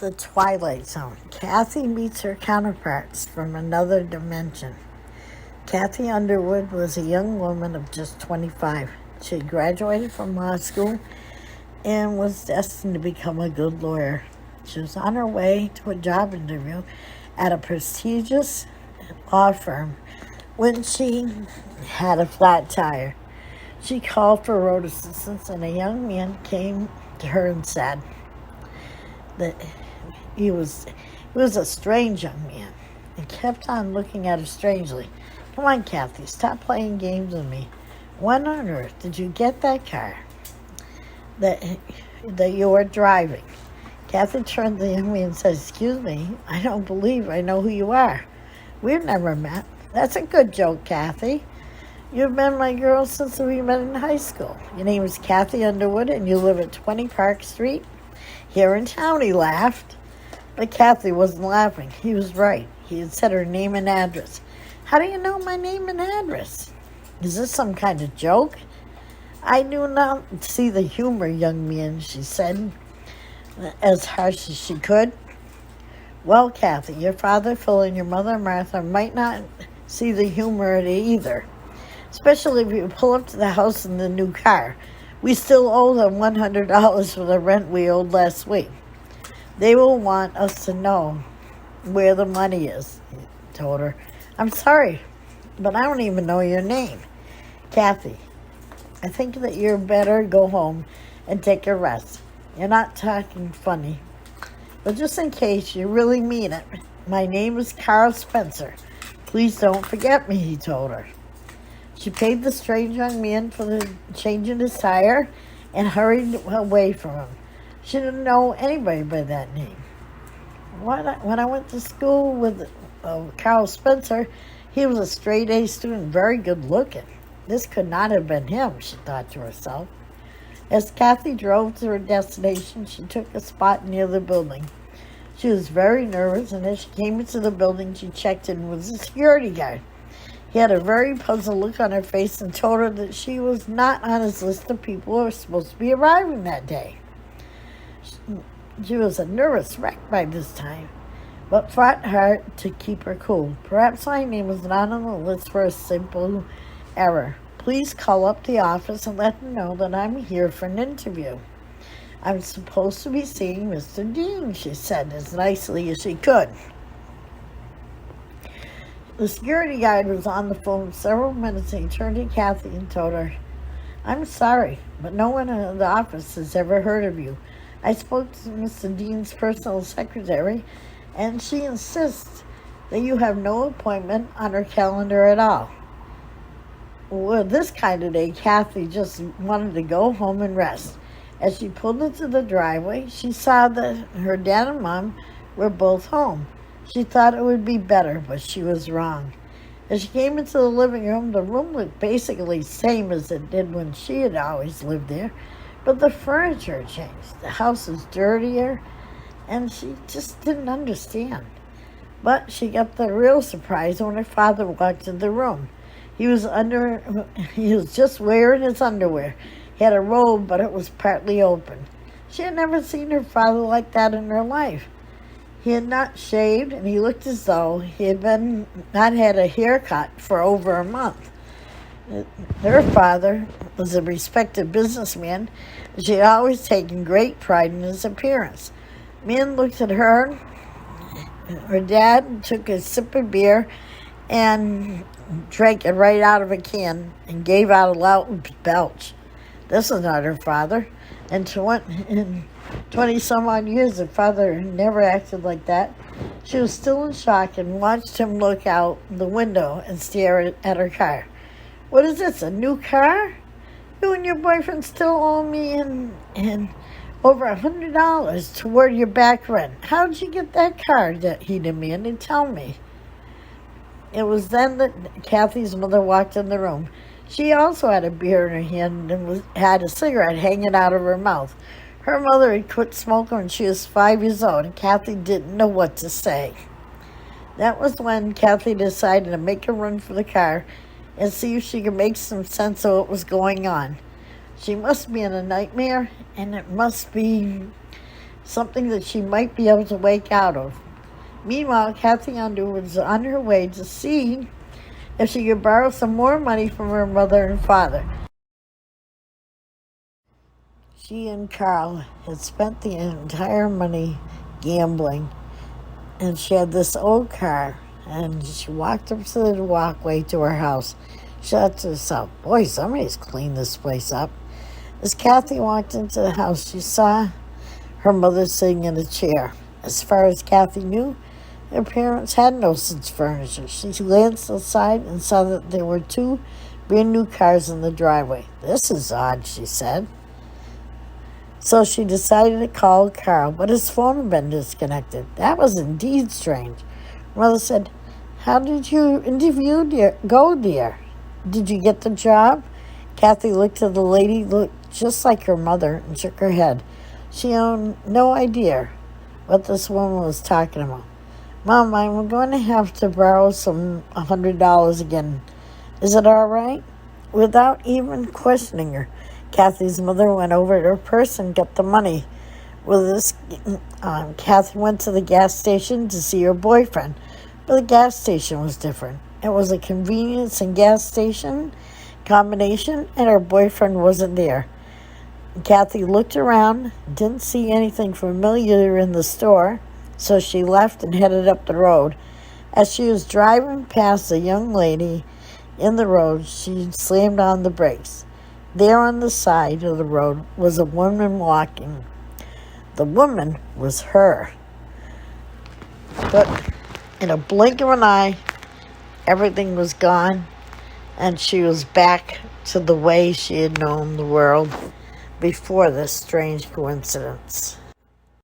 The Twilight Zone. Cathy meets her counterparts from another dimension. Cathy Underwood was a young woman of just 25. She had graduated from law school and was destined to become a good lawyer. She was on her way to a job interview at a prestigious law firm when she had a flat tire. She called for road assistance, and a young man came to her and said that he was a strange young man and kept on looking at her strangely. "Come on, Cathy, stop playing games with me. When on earth did you get that car that you were driving?" Cathy turned to the young man and said, "Excuse me, I don't believe I know who you are. We've never met." "That's a good joke, Cathy. You've been my girl since we met in high school. Your name is Cathy Underwood, and you live at 20 Park Street here in town." He laughed. But Cathy wasn't laughing. He was right. He had said her name and address. "How do you know my name and address? Is this some kind of joke?" "I do not see the humor, young man," she said, as harsh as she could. "Well, Cathy, your father, Phil, and your mother, Martha, might not see the humor in it either, especially if you pull up to the house in the new car. We still owe them $100 for the rent we owed last week. They will want us to know where the money is," he told her. "I'm sorry, but I don't even know your name." "Cathy, I think that you're better go home and take a rest. You're not talking funny. But just in case you really mean it, my name is Carl Spencer. Please don't forget me," he told her. She paid the strange young man for the change in his tire and hurried away from him. She didn't know anybody by that name. When I went to school with Carl Spencer, he was a straight-A student, very good-looking. This could not have been him, she thought to herself. As Cathy drove to her destination, she took a spot near the building. She was very nervous, and as she came into the building, she checked in with the security guard. He had a very puzzled look on her face and told her that she was not on his list of people who were supposed to be arriving that day. She was a nervous wreck by this time, but fought hard to keep her cool. "Perhaps my name is not on the list for a simple error. Please call up the office and let them know that I'm here for an interview. I'm supposed to be seeing Mr. Dean," she said as nicely as she could. The security guard was on the phone several minutes, and he turned to Cathy and told her, "I'm sorry, but no one in the office has ever heard of you. I spoke to Mr. Dean's personal secretary, and she insists that you have no appointment on her calendar at all." Well, this kind of day, Cathy just wanted to go home and rest. As she pulled into the driveway, she saw that her dad and mom were both home. She thought it would be better, but she was wrong. As she came into the living room, the room looked basically the same as it did when she had always lived there, but the furniture had changed. The house was dirtier, and she just didn't understand. But she got the real surprise when her father walked in the room. He was just wearing his underwear. He had a robe, but it was partly open. She had never seen her father like that in her life. He had not shaved, and he looked as though he had not had a haircut for over a month. Her father was a respected businessman, and she had always taken great pride in his appearance. Men looked at her. Her dad took a sip of beer and drank it right out of a can and gave out a loud belch. This was not her father. In 20-some-odd years, her father never acted like that. She was still in shock and watched him look out the window and stare at her car. "What is this, a new car? You and your boyfriend still owe me and over $100 toward your back rent. How did you get that car?" he demanded. "Tell me." It was then that Cathy's mother walked in the room. She also had a beer in her hand and had a cigarette hanging out of her mouth. Her mother had quit smoking when she was 5 years old, and Cathy didn't know what to say. That was when Cathy decided to make a run for the car and see if she could make some sense of what was going on. She must be in a nightmare, and it must be something that she might be able to wake out of. Meanwhile, Cathy Underwood was on her way to see if she could borrow some more money from her mother and father. She and Carl had spent the entire money gambling, and she had this old car, and she walked up to the walkway to her house. She thought to herself, boy, somebody's cleaned this place up. As Cathy walked into the house, she saw her mother sitting in a chair. As far as Cathy knew, her parents had no such furniture. She glanced outside and saw that there were 2 brand new cars in the driveway. This is odd, she said. So she decided to call Carl, but his phone had been disconnected. That was indeed strange. Mother said, how did your interview go, dear? Did you get the job? Cathy looked at the lady, looked just like her mother, and shook her head. She had no idea what this woman was talking about. Mom, I'm going to have to borrow some $100 again. Is it all right? Without even questioning her, Cathy's mother went over to her purse and got the money. With this, Cathy went to the gas station to see her boyfriend, but the gas station was different. It was a convenience and gas station combination, and her boyfriend wasn't there. Cathy looked around, didn't see anything familiar in the store, so she left and headed up the road. As she was driving past a young lady in the road, she slammed on the brakes. There on the side of the road was a woman walking. The woman was her. But in a blink of an eye, everything was gone, and she was back to the way she had known the world before this strange coincidence.